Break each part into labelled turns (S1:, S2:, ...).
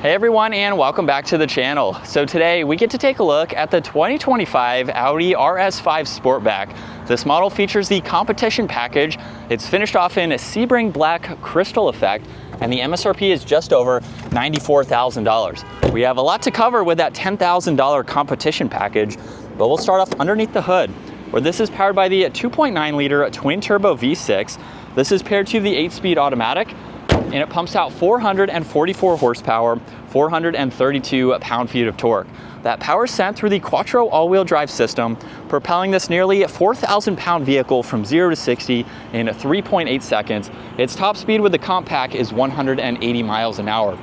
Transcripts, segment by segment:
S1: Hey everyone, and welcome back to the channel. So today we get to take a look at the 2025 Audi RS5 Sportback. This model features the competition package. It's finished off in Sebring Black Crystal Effect, and the MSRP is just over $94,000. We have a lot to cover with that $10,000 competition package, but we'll start off underneath the hood, where this is powered by the 2.9 liter twin turbo V6. This is paired to the 8-speed automatic, and it pumps out 444 horsepower, 432 pound-feet of torque. That power is sent through the Quattro all-wheel drive system, propelling this nearly 4,000-pound vehicle from 0 to 60 in 3.8 seconds. Its top speed with the comp pack is 180 miles an hour.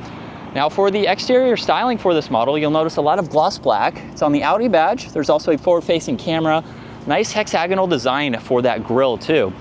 S1: Now for the exterior styling for this model, you'll notice a lot of gloss black. It's on the Audi badge. There's also a forward-facing camera. Nice hexagonal design for that grille too.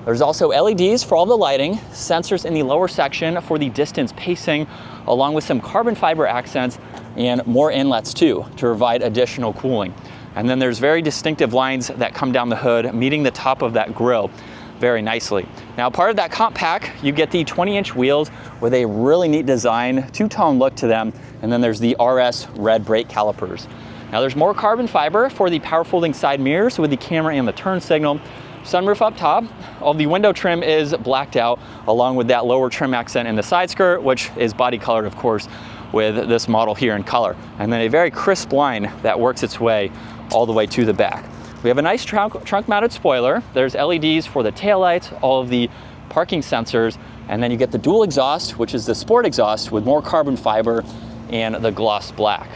S1: There's also LEDs for all the lighting, sensors in the lower section for the distance pacing, along with some carbon fiber accents and more inlets too to provide additional cooling. And then there's very distinctive lines that come down the hood, meeting the top of that grille very nicely. Now, part of that comp pack, you get the 20-inch wheels with a really neat design, two-tone look to them, and then there's the RS red brake calipers. Now there's more carbon fiber for the power folding side mirrors with the camera and the turn signal. Sunroof up top. All the window trim is blacked out, along with that lower trim accent in the side skirt, which is body colored, of course, with this model here in color. And then a very crisp line that works its way all the way to the back. We have a nice trunk mounted spoiler. There's LEDs for the taillights, all of the parking sensors, and then you get the dual exhaust, which is the sport exhaust with more carbon fiber and the gloss black.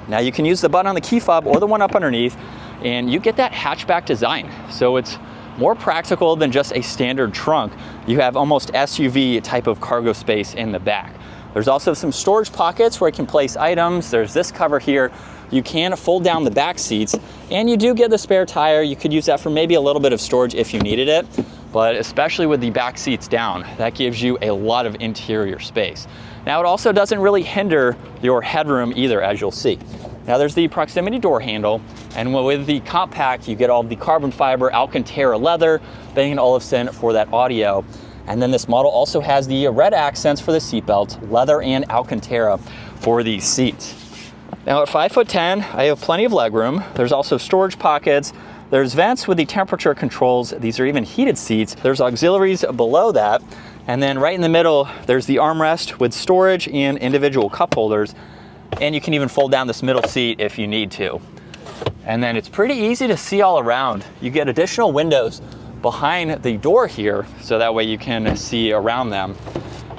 S1: Now you can use the button on the key fob or the one up underneath, and you get that hatchback design. So it's more practical than just a standard trunk. You have almost SUV type of cargo space in the back. There's also some storage pockets where you can place items. There's this cover here. You can fold down the back seats, and you do get the spare tire. You could use that for maybe a little bit of storage if you needed it, but especially with the back seats down, that gives you a lot of interior space. Now it also doesn't really hinder your headroom either, as you'll see. Now there's the proximity door handle, and with the comp pack, you get all the carbon fiber Alcantara leather, Bang & Olufsen for that audio. And then this model also has the red accents for the seatbelt, leather and Alcantara for the seats. Now at 5'10", I have plenty of legroom. There's also storage pockets. There's vents with the temperature controls. These are even heated seats. There's auxiliaries below that. And then right in the middle, there's the armrest with storage and individual cup holders. And you can even fold down this middle seat if you need to. And then it's pretty easy to see all around. You get additional windows behind the door here, so that way you can see around them.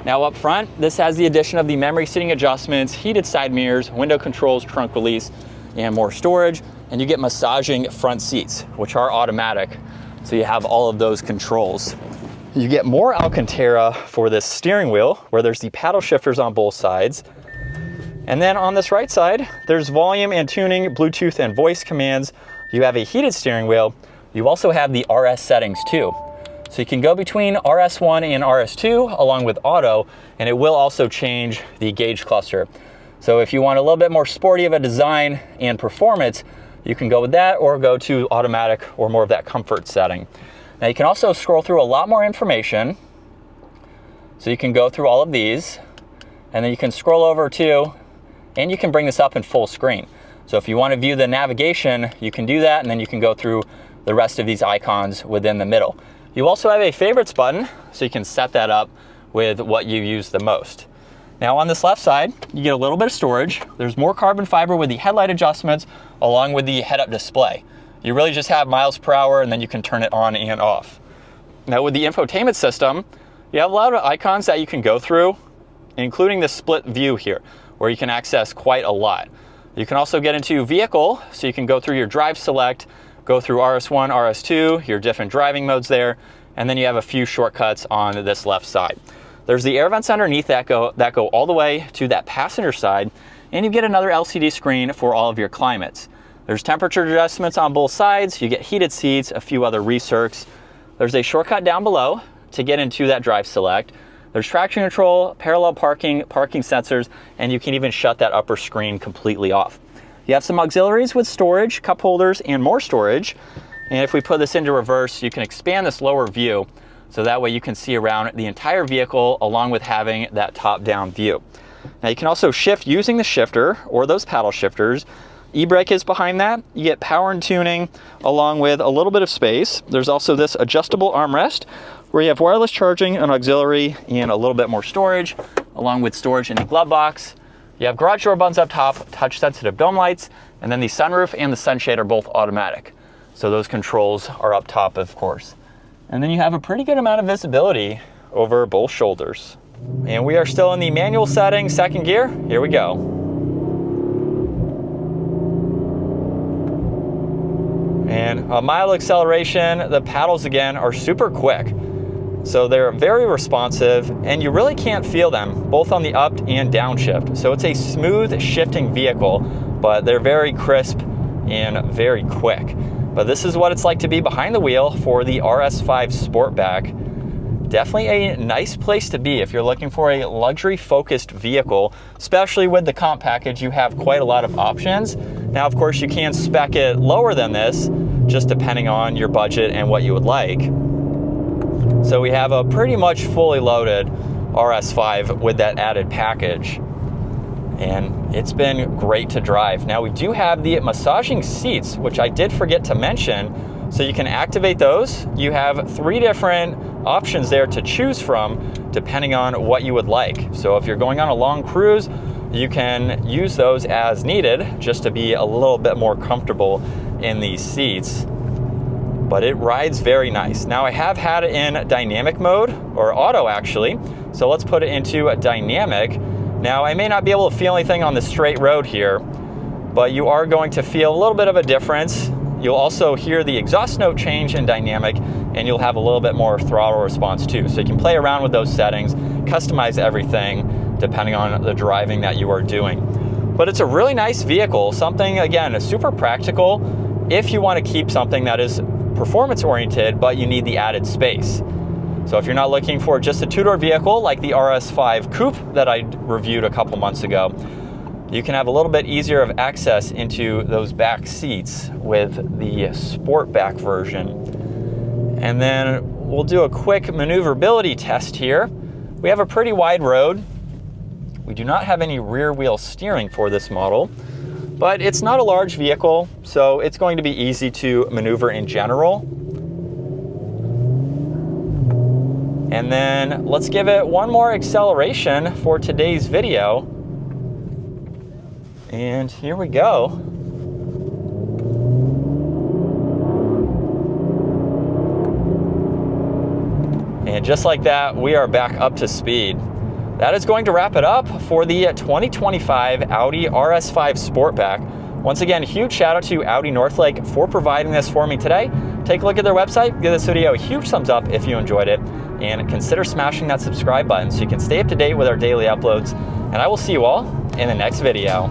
S1: Now up front, this has the addition of the memory seating adjustments, heated side mirrors, window controls, trunk release, and more storage. And you get massaging front seats, which are automatic. So you have all of those controls. You get more Alcantara for this steering wheel, where there's the paddle shifters on both sides. And then on this right side, there's volume and tuning, Bluetooth and voice commands. You have a heated steering wheel. You also have the RS settings too. So you can go between RS1 and RS2 along with auto, and it will also change the gauge cluster. So if you want a little bit more sporty of a design and performance, you can go with that or go to automatic or more of that comfort setting. Now you can also scroll through a lot more information. So you can go through all of these, and then you can scroll over to, and you can bring this up in full screen. So if you want to view the navigation, you can do that, and then you can go through the rest of these icons within the middle. You also have a favorites button, so you can set that up with what you use the most. Now on this left side, you get a little bit of storage. There's more carbon fiber with the headlight adjustments, along with the head-up display. You really just have miles per hour, and then you can turn it on and off. Now with the infotainment system, you have a lot of icons that you can go through, including the split view here, where you can access quite a lot. You can also get into vehicle, so you can go through your drive select, go through RS1, RS2, your different driving modes there, and then you have a few shortcuts on this left side. There's the air vents underneath that go all the way to that passenger side, and you get another LCD screen for all of your climates. There's temperature adjustments on both sides, you get heated seats, a few other recircs. There's a shortcut down below to get into that drive select. There's traction control, parallel parking, parking sensors, and you can even shut that upper screen completely off. You have some auxiliaries with storage, cup holders, and more storage. And if we put this into reverse, you can expand this lower view, so that way you can see around the entire vehicle along with having that top-down view. Now you can also shift using the shifter or those paddle shifters. E-brake is behind that. You get power and tuning along with a little bit of space. There's also this adjustable armrest where you have wireless charging, an auxiliary, and a little bit more storage, along with storage in the glove box. You have garage door buttons up top, touch sensitive dome lights, and then the sunroof and the sunshade are both automatic. So those controls are up top, of course. And then you have a pretty good amount of visibility over both shoulders. And we are still in the manual setting, second gear. Here we go. And a mild acceleration, the paddles again are super quick. So they're very responsive and you really can't feel them both on the up and downshift. So it's a smooth shifting vehicle, but they're very crisp and very quick. But this is what it's like to be behind the wheel for the RS5 Sportback. Definitely a nice place to be if you're looking for a luxury focused vehicle, especially with the comp package. You have quite a lot of options. Now, of course, you can spec it lower than this, just depending on your budget and what you would like. So we have a pretty much fully loaded RS5 with that added package. And it's been great to drive. Now we do have the massaging seats, which I did forget to mention. So you can activate those. You have 3 different options there to choose from depending on what you would like. So if you're going on a long cruise, you can use those as needed just to be a little bit more comfortable in these seats. But it rides very nice. Now I have had it in dynamic mode, or auto actually. So let's put it into a dynamic. Now I may not be able to feel anything on the straight road here, but you are going to feel a little bit of a difference. You'll also hear the exhaust note change in dynamic, and you'll have a little bit more throttle response too. So you can play around with those settings, customize everything depending on the driving that you are doing. But it's a really nice vehicle, something, again, super practical if you want to keep something that is performance oriented, but you need the added space. So if you're not looking for just a two-door vehicle like the RS5 Coupe that I reviewed a couple months ago, you can have a little bit easier of access into those back seats with the Sportback version. And then we'll do a quick maneuverability test here. We have a pretty wide road. We do not have any rear wheel steering for this model, but it's not a large vehicle, so it's going to be easy to maneuver in general. And then let's give it one more acceleration for today's video. And here we go. And just like that, we are back up to speed. That is going to wrap it up for the 2025 Audi RS5 Sportback. Once again, huge shout out to Audi Northlake for providing this for me today. Take a look at their website, give this video a huge thumbs up if you enjoyed it, and consider smashing that subscribe button so you can stay up to date with our daily uploads. And I will see you all in the next video.